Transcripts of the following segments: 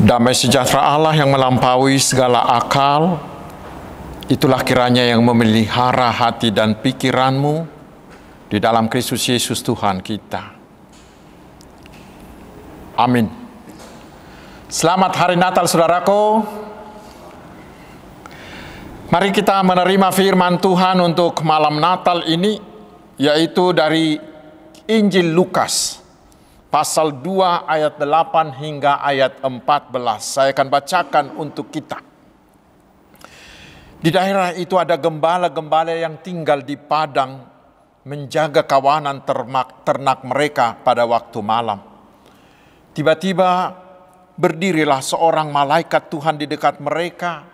Damai sejahtera Allah yang melampaui segala akal, itulah kiranya yang memelihara hati dan pikiranmu di dalam Kristus Yesus Tuhan kita. Amin. Selamat Hari Natal, saudaraku. Mari kita menerima firman Tuhan untuk malam Natal ini, yaitu dari Injil Lukas, pasal 2 ayat 8 hingga ayat 14. Saya akan bacakan untuk kita. Di daerah itu ada gembala-gembala yang tinggal di padang, menjaga kawanan ternak mereka pada waktu malam. Tiba-tiba berdirilah seorang malaikat Tuhan di dekat mereka,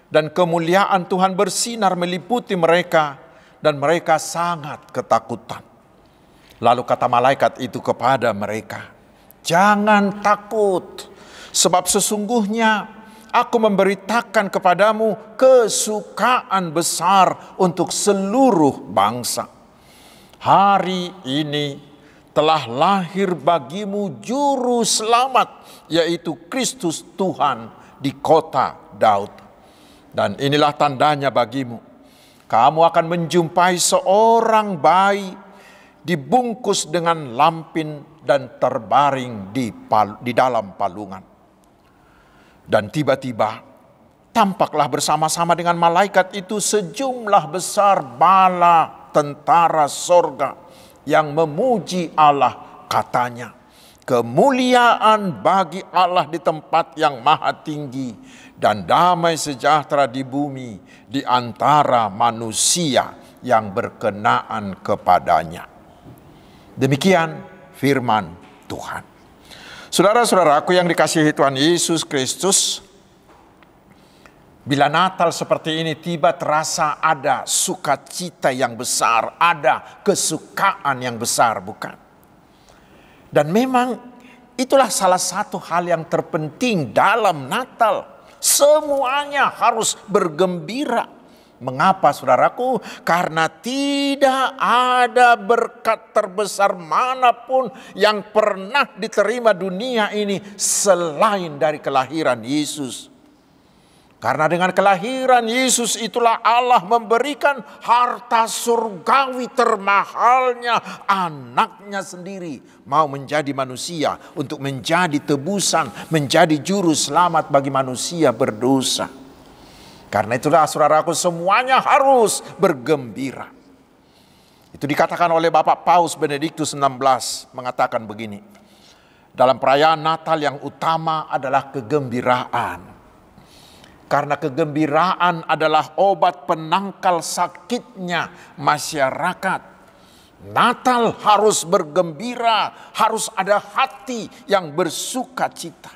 dan kemuliaan Tuhan bersinar meliputi mereka, dan mereka sangat ketakutan. Lalu kata malaikat itu kepada mereka, "Jangan takut, sebab sesungguhnya aku memberitakan kepadamu kesukaan besar untuk seluruh bangsa. Hari ini telah lahir bagimu juru selamat, yaitu Kristus Tuhan di kota Daud. Dan inilah tandanya bagimu, kamu akan menjumpai seorang bayi dibungkus dengan lampin dan terbaring di dalam palungan." Dan tiba-tiba tampaklah bersama-sama dengan malaikat itu sejumlah besar bala tentara sorga yang memuji Allah, katanya, "Kemuliaan bagi Allah di tempat yang maha tinggi, dan damai sejahtera di bumi di antara manusia yang berkenaan kepadanya." Demikian firman Tuhan. Saudara-saudaraku yang dikasihi Tuhan Yesus Kristus, bila Natal seperti ini tiba, terasa ada sukacita yang besar, ada kesukaan yang besar, bukan? Dan memang itulah salah satu hal yang terpenting dalam Natal. Semuanya harus bergembira. Mengapa, saudaraku? Karena tidak ada berkat terbesar manapun yang pernah diterima dunia ini selain dari kelahiran Yesus. Karena dengan kelahiran Yesus itulah Allah memberikan harta surgawi termahalnya, anaknya sendiri mau menjadi manusia untuk menjadi tebusan, menjadi juru selamat bagi manusia berdosa. Karena itulah saudaraku, semuanya harus bergembira. Itu dikatakan oleh Bapak Paus Benediktus 16, mengatakan begini, dalam perayaan Natal yang utama adalah kegembiraan. Karena kegembiraan adalah obat penangkal sakitnya masyarakat. Natal harus bergembira, harus ada hati yang bersuka cita.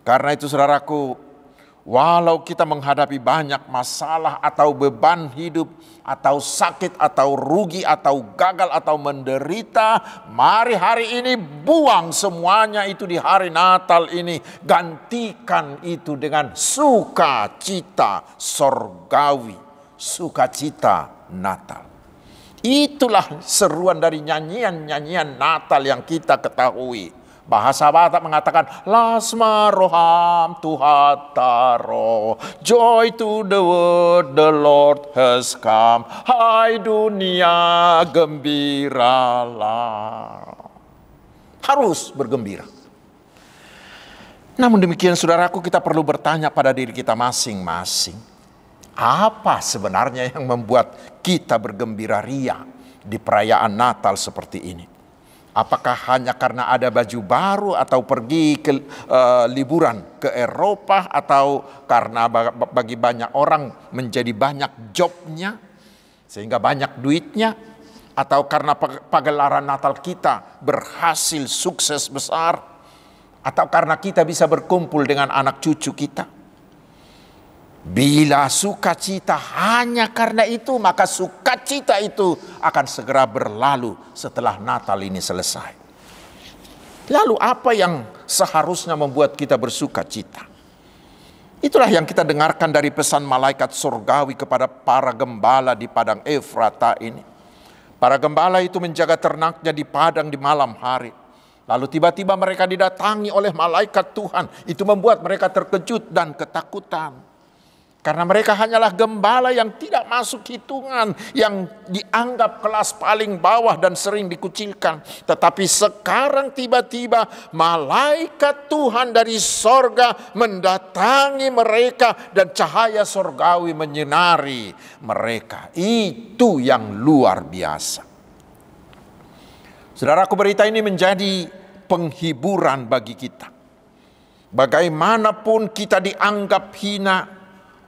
Karena itu saudaraku, walau kita menghadapi banyak masalah atau beban hidup, atau sakit, atau rugi, atau gagal, atau menderita, mari hari ini buang semuanya itu di hari Natal ini. Gantikan itu dengan sukacita sorgawi, sukacita Natal. Itulah seruan dari nyanyian-nyanyian Natal yang kita ketahui. Bahasa Batak mengatakan, "Lasma roham tuhataro, joy to the world, the Lord has come. Hai dunia, gembiralah." Harus bergembira. Namun demikian saudaraku, kita perlu bertanya pada diri kita masing-masing, apa sebenarnya yang membuat kita bergembira ria di perayaan Natal seperti ini? Apakah hanya karena ada baju baru, atau pergi ke liburan ke Eropa, atau karena bagi banyak orang menjadi banyak jobnya sehingga banyak duitnya, atau karena pagelaran Natal kita berhasil sukses besar, atau karena kita bisa berkumpul dengan anak cucu kita? Bila sukacita hanya karena itu, maka sukacita itu akan segera berlalu setelah Natal ini selesai. Lalu apa yang seharusnya membuat kita bersukacita? Itulah yang kita dengarkan dari pesan malaikat surgawi kepada para gembala di padang Efrata ini. Para gembala itu menjaga ternaknya di padang di malam hari. Lalu tiba-tiba mereka didatangi oleh malaikat Tuhan. Itu membuat mereka terkejut dan ketakutan. Karena mereka hanyalah gembala yang tidak masuk hitungan, yang dianggap kelas paling bawah dan sering dikucilkan. Tetapi sekarang tiba-tiba malaikat Tuhan dari sorga mendatangi mereka dan cahaya sorgawi menyinari mereka. Itu yang luar biasa. Saudaraku, berita ini menjadi penghiburan bagi kita. Bagaimanapun kita dianggap hina,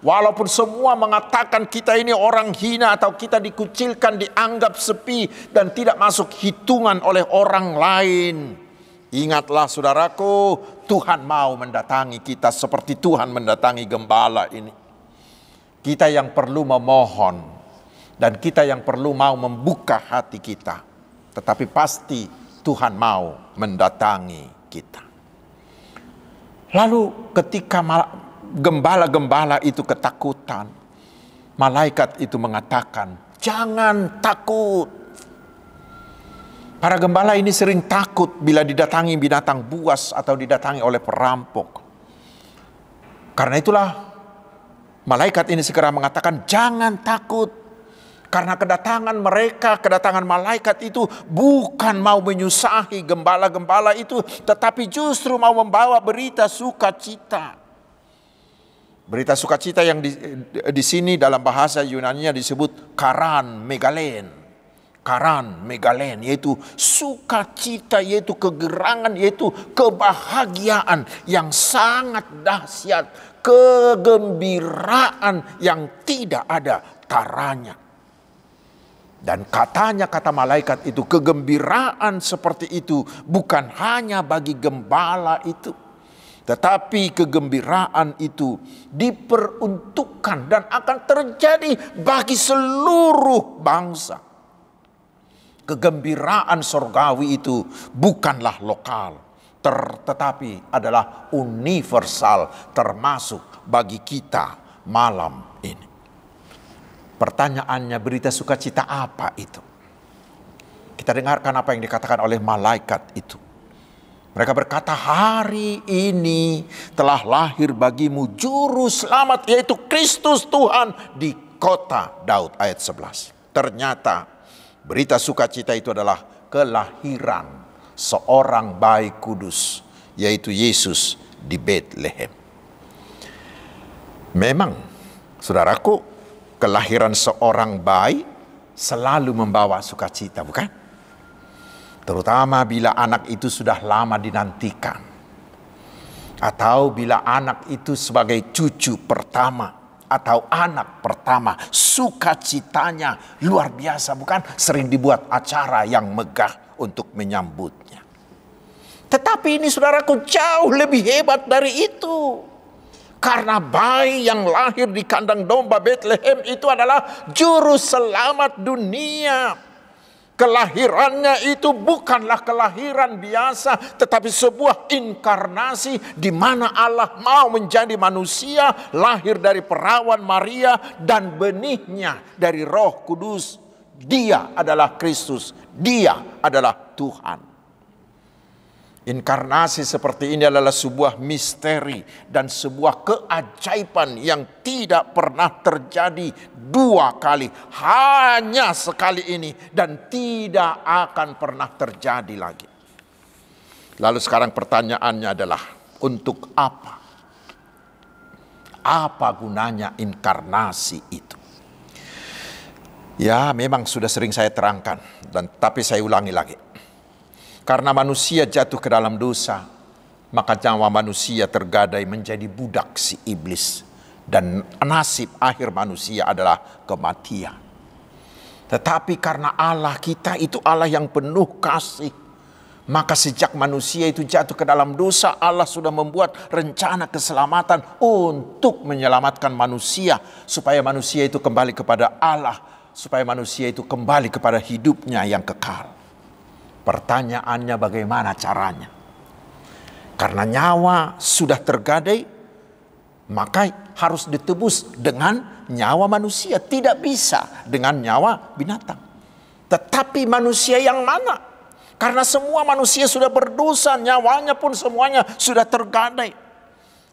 walaupun semua mengatakan kita ini orang hina atau kita dikucilkan, dianggap sepi dan tidak masuk hitungan oleh orang lain. Ingatlah saudaraku, Tuhan mau mendatangi kita seperti Tuhan mendatangi gembala ini. Kita yang perlu memohon dan kita yang perlu mau membuka hati kita. Tetapi pasti Tuhan mau mendatangi kita. Lalu ketika gembala-gembala itu ketakutan, malaikat itu mengatakan, jangan takut. Para gembala ini sering takut bila didatangi binatang buas atau didatangi oleh perampok. Karena itulah malaikat ini segera mengatakan, jangan takut. Karena kedatangan mereka, kedatangan malaikat itu bukan mau menyusahi gembala-gembala itu, tetapi justru mau membawa berita sukacita. Berita sukacita yang di sini dalam bahasa Yunani disebut karan megalen. Karan megalen, yaitu sukacita, yaitu kegerangan, yaitu kebahagiaan yang sangat dahsyat, kegembiraan yang tidak ada taranya. Dan katanya, kata malaikat itu, kegembiraan seperti itu bukan hanya bagi gembala itu, tetapi kegembiraan itu diperuntukkan dan akan terjadi bagi seluruh bangsa. Kegembiraan sorgawi itu bukanlah lokal, tetapi adalah universal, termasuk bagi kita malam ini. Pertanyaannya, berita sukacita apa itu? Kita dengarkan apa yang dikatakan oleh malaikat itu. Mereka berkata, hari ini telah lahir bagimu juru selamat, yaitu Kristus Tuhan di kota Daud. Ayat 11. Ternyata berita sukacita itu adalah kelahiran seorang bayi kudus, yaitu Yesus di Betlehem. Memang, saudaraku, kelahiran seorang bayi selalu membawa sukacita, bukan? Terutama bila anak itu sudah lama dinantikan. Atau bila anak itu sebagai cucu pertama atau anak pertama. Sukacitanya luar biasa, bukan? Sering dibuat acara yang megah untuk menyambutnya. Tetapi ini saudaraku jauh lebih hebat dari itu. Karena bayi yang lahir di kandang domba Bethlehem itu adalah juru selamat dunia. Kelahirannya itu bukanlah kelahiran biasa, tetapi sebuah inkarnasi di mana Allah mau menjadi manusia, lahir dari perawan Maria dan benihnya dari Roh Kudus. Dia adalah Kristus, dia adalah Tuhan. Inkarnasi seperti ini adalah sebuah misteri dan sebuah keajaiban yang tidak pernah terjadi dua kali. Hanya sekali ini dan tidak akan pernah terjadi lagi. Lalu sekarang pertanyaannya adalah, untuk apa? Apa gunanya inkarnasi itu? Ya, memang sudah sering saya terangkan, tapi saya ulangi lagi. Karena manusia jatuh ke dalam dosa, maka nyawa manusia tergadai menjadi budak si iblis. Dan nasib akhir manusia adalah kematian. Tetapi karena Allah kita itu Allah yang penuh kasih, maka sejak manusia itu jatuh ke dalam dosa, Allah sudah membuat rencana keselamatan untuk menyelamatkan manusia. Supaya manusia itu kembali kepada Allah, supaya manusia itu kembali kepada hidupnya yang kekal. Pertanyaannya, bagaimana caranya? Karena nyawa sudah tergadai, maka harus ditebus dengan nyawa manusia. Tidak bisa dengan nyawa binatang. Tetapi manusia yang mana? Karena semua manusia sudah berdosa, nyawanya pun semuanya sudah tergadai.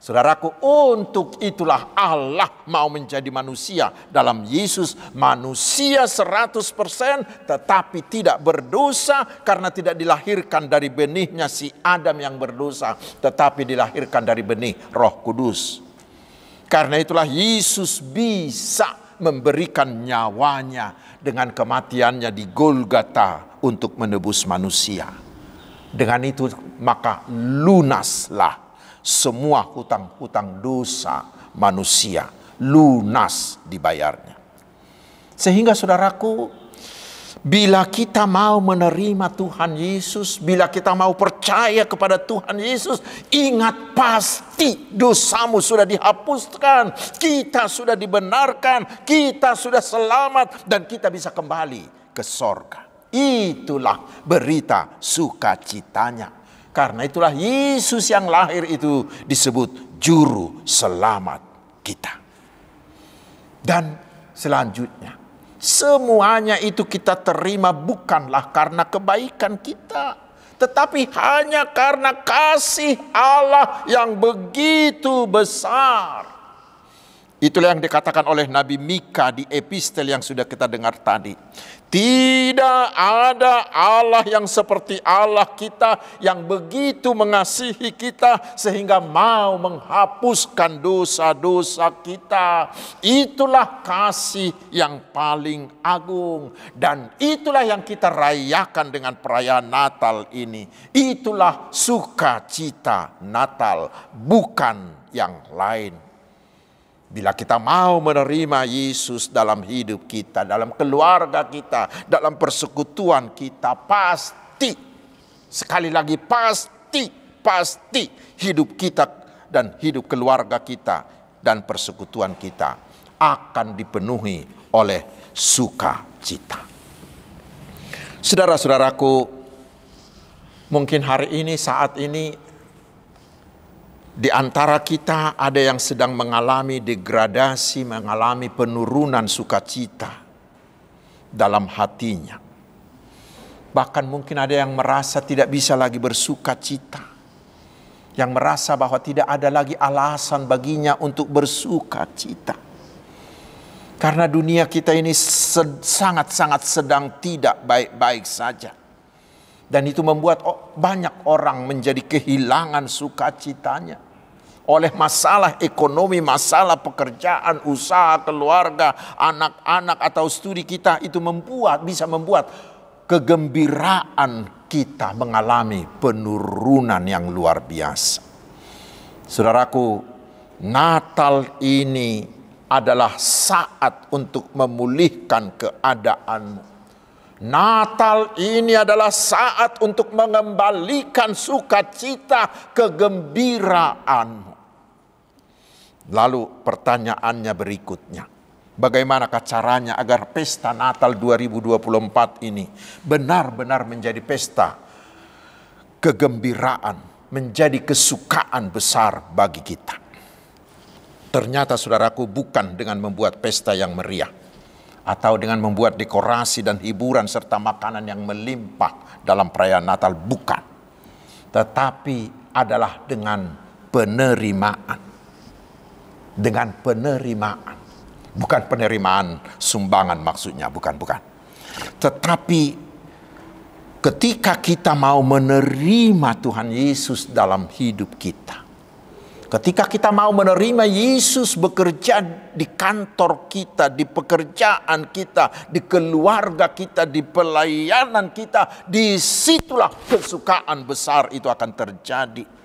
Saudaraku, untuk itulah Allah mau menjadi manusia dalam Yesus, manusia 100% tetapi tidak berdosa karena tidak dilahirkan dari benihnya si Adam yang berdosa, tetapi dilahirkan dari benih Roh Kudus. Karena itulah Yesus bisa memberikan nyawanya dengan kematiannya di Golgota untuk menebus manusia. Dengan itu maka lunaslah semua hutang-hutang dosa manusia, lunas dibayarnya. Sehingga saudaraku, bila kita mau menerima Tuhan Yesus, bila kita mau percaya kepada Tuhan Yesus, ingat pasti dosamu sudah dihapuskan, kita sudah dibenarkan, kita sudah selamat, dan kita bisa kembali ke sorga. Itulah berita sukacitanya. Karena itulah Yesus yang lahir itu disebut juru selamat kita. Dan selanjutnya, semuanya itu kita terima bukanlah karena kebaikan kita, tetapi hanya karena kasih Allah yang begitu besar. Itulah yang dikatakan oleh Nabi Mika di epistel yang sudah kita dengar tadi. Tidak ada Allah yang seperti Allah kita, yang begitu mengasihi kita sehingga mau menghapuskan dosa-dosa kita. Itulah kasih yang paling agung. Dan itulah yang kita rayakan dengan perayaan Natal ini. Itulah sukacita Natal, bukan yang lain. Bila kita mau menerima Yesus dalam hidup kita, dalam keluarga kita, dalam persekutuan kita, pasti, sekali lagi pasti hidup kita dan hidup keluarga kita dan persekutuan kita akan dipenuhi oleh sukacita. Saudara-saudaraku, mungkin hari ini, saat ini, di antara kita ada yang sedang mengalami degradasi, mengalami penurunan sukacita dalam hatinya. Bahkan mungkin ada yang merasa tidak bisa lagi bersukacita, yang merasa bahwa tidak ada lagi alasan baginya untuk bersukacita. Karena dunia kita ini sangat-sangat sedang tidak baik-baik saja. Dan itu membuat banyak orang menjadi kehilangan sukacitanya. Oleh masalah ekonomi, masalah pekerjaan, usaha, keluarga, anak-anak atau studi kita, itu bisa membuat kegembiraan kita mengalami penurunan yang luar biasa. Saudaraku, Natal ini adalah saat untuk memulihkan keadaanmu. Natal ini adalah saat untuk mengembalikan sukacita, kegembiraanmu. Lalu pertanyaannya berikutnya, bagaimanakah caranya agar pesta Natal 2024 ini benar-benar menjadi pesta kegembiraan, menjadi kesukaan besar bagi kita? Ternyata saudaraku, bukan dengan membuat pesta yang meriah, atau dengan membuat dekorasi dan hiburan serta makanan yang melimpah dalam perayaan Natal, bukan. Tetapi adalah dengan penerimaan. Dengan penerimaan. Bukan penerimaan sumbangan maksudnya, bukan. Tetapi ketika kita mau menerima Tuhan Yesus dalam hidup kita, ketika kita mau menerima Yesus bekerja di kantor kita, di pekerjaan kita, di keluarga kita, di pelayanan kita, disitulah kesukaan besar itu akan terjadi.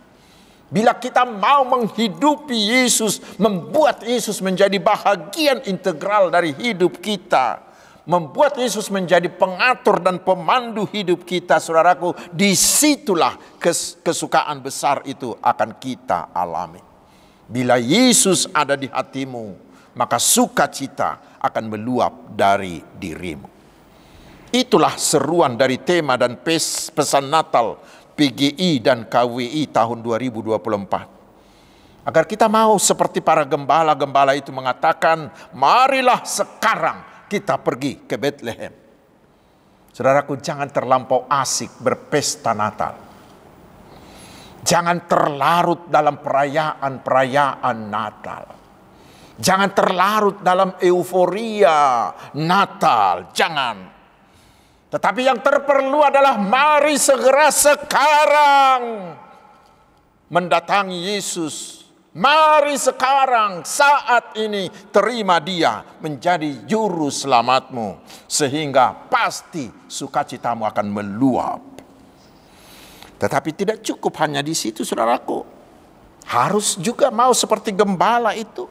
Bila kita mau menghidupi Yesus, membuat Yesus menjadi bahagian integral dari hidup kita, membuat Yesus menjadi pengatur dan pemandu hidup kita, saudaraku, disitulah kesukaan besar itu akan kita alami. Bila Yesus ada di hatimu, maka sukacita akan meluap dari dirimu. Itulah seruan dari tema dan pesan Natal PGI dan KWI tahun 2024. Agar kita mau seperti para gembala-gembala itu mengatakan, marilah sekarang kita pergi ke Bethlehem. Saudaraku, jangan terlampau asik berpesta Natal. Jangan terlarut dalam perayaan-perayaan Natal. Jangan terlarut dalam euforia Natal. Jangan. Tetapi yang terperlu adalah mari segera sekarang mendatangi Yesus. Mari sekarang saat ini terima Dia menjadi juru selamatmu. Sehingga pasti sukacitamu akan meluap. Tetapi tidak cukup hanya di situ, saudaraku. Harus juga mau seperti gembala itu.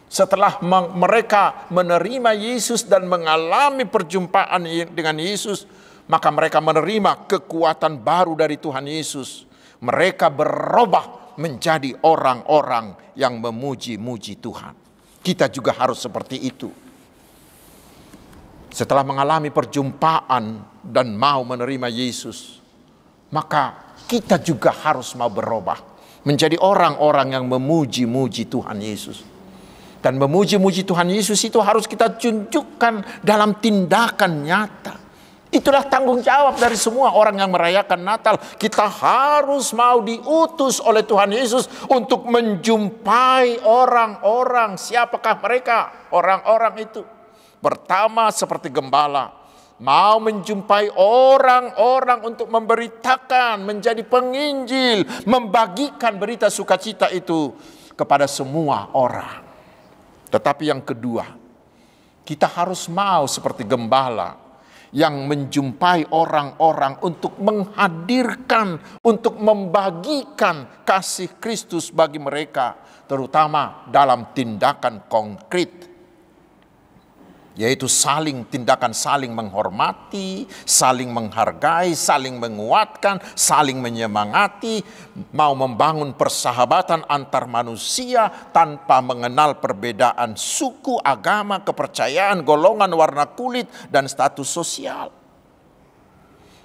Setelah mereka menerima Yesus dan mengalami perjumpaan dengan Yesus, maka mereka menerima kekuatan baru dari Tuhan Yesus. Mereka berubah menjadi orang-orang yang memuji-muji Tuhan. Kita juga harus seperti itu. Setelah mengalami perjumpaan dan mau menerima Yesus, maka kita juga harus mau berubah menjadi orang-orang yang memuji-muji Tuhan Yesus. Dan memuji-muji Tuhan Yesus itu harus kita tunjukkan dalam tindakan nyata. Itulah tanggung jawab dari semua orang yang merayakan Natal. Kita harus mau diutus oleh Tuhan Yesus untuk menjumpai orang-orang. Siapakah mereka? Orang-orang itu. Pertama seperti gembala. Mau menjumpai orang-orang untuk memberitakan, menjadi penginjil, membagikan berita sukacita itu kepada semua orang. Tetapi yang kedua, kita harus mau seperti gembala yang menjumpai orang-orang untuk menghadirkan, untuk membagikan kasih Kristus bagi mereka, terutama dalam tindakan konkret. Yaitu tindakan saling menghormati, saling menghargai, saling menguatkan, saling menyemangati, mau membangun persahabatan antar manusia tanpa mengenal perbedaan suku, agama, kepercayaan, golongan, warna kulit, dan status sosial.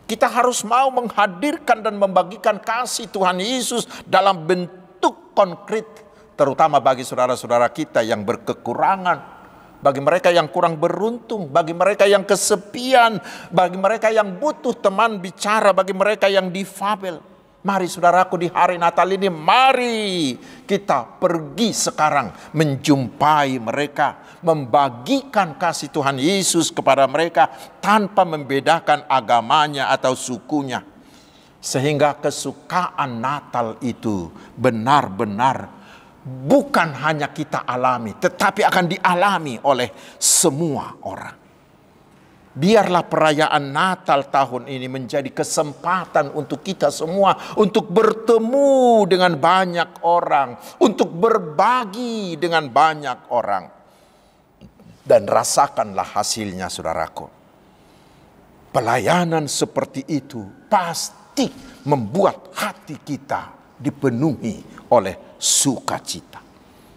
Kita harus mau menghadirkan dan membagikan kasih Tuhan Yesus dalam bentuk konkret, terutama bagi saudara-saudara kita yang berkekurangan, bagi mereka yang kurang beruntung, bagi mereka yang kesepian, bagi mereka yang butuh teman bicara, bagi mereka yang difabel. Mari saudaraku, di hari Natal ini, mari kita pergi sekarang menjumpai mereka, membagikan kasih Tuhan Yesus kepada mereka tanpa membedakan agamanya atau sukunya. Sehingga kesukaan Natal itu benar-benar bukan hanya kita alami, tetapi akan dialami oleh semua orang. Biarlah perayaan Natal tahun ini menjadi kesempatan untuk kita semua untuk bertemu dengan banyak orang, untuk berbagi dengan banyak orang. Dan rasakanlah hasilnya, saudaraku. Pelayanan seperti itu pasti membuat hati kita dipenuhi oleh sukacita.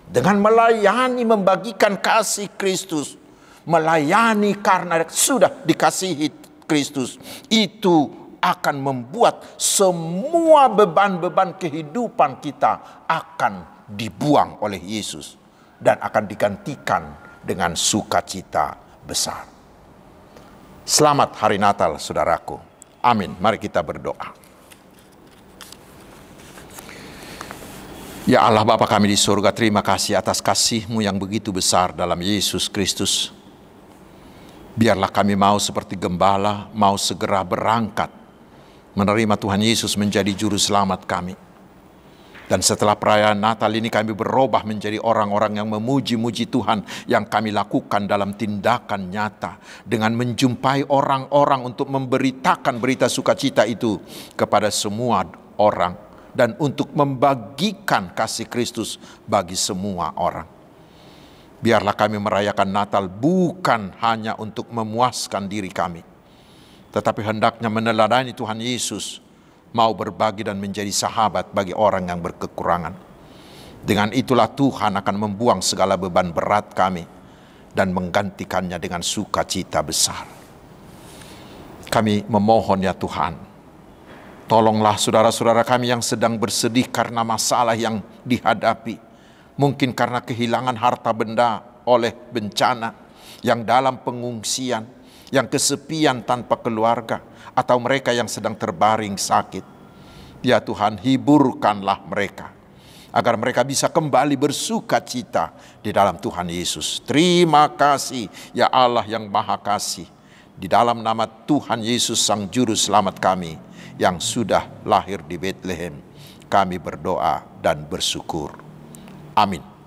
Dengan melayani, membagikan kasih Kristus, melayani karena sudah dikasihi Kristus, itu akan membuat semua beban-beban kehidupan kita akan dibuang oleh Yesus dan akan digantikan dengan sukacita besar. Selamat Hari Natal, saudaraku. Amin. Mari kita berdoa. Ya Allah Bapa kami di surga, terima kasih atas kasih-Mu yang begitu besar dalam Yesus Kristus. Biarlah kami mau seperti gembala, mau segera berangkat menerima Tuhan Yesus menjadi juru selamat kami. Dan setelah perayaan Natal ini kami berubah menjadi orang-orang yang memuji-muji Tuhan yang kami lakukan dalam tindakan nyata. Dengan menjumpai orang-orang untuk memberitakan berita sukacita itu kepada semua orang. Dan untuk membagikan kasih Kristus bagi semua orang. Biarlah kami merayakan Natal bukan hanya untuk memuaskan diri kami, tetapi hendaknya meneladani Tuhan Yesus, mau berbagi dan menjadi sahabat bagi orang yang berkekurangan. Dengan itulah Tuhan akan membuang segala beban berat kami dan menggantikannya dengan sukacita besar. Kami memohon ya Tuhan, tolonglah saudara-saudara kami yang sedang bersedih karena masalah yang dihadapi. Mungkin karena kehilangan harta benda oleh bencana, yang dalam pengungsian, yang kesepian tanpa keluarga, atau mereka yang sedang terbaring sakit. Ya Tuhan, hiburkanlah mereka, agar mereka bisa kembali bersuka cita di dalam Tuhan Yesus. Terima kasih ya Allah yang Maha Kasih. Di dalam nama Tuhan Yesus Sang Juru Selamat kami yang sudah lahir di Bethlehem, kami berdoa dan bersyukur. Amin.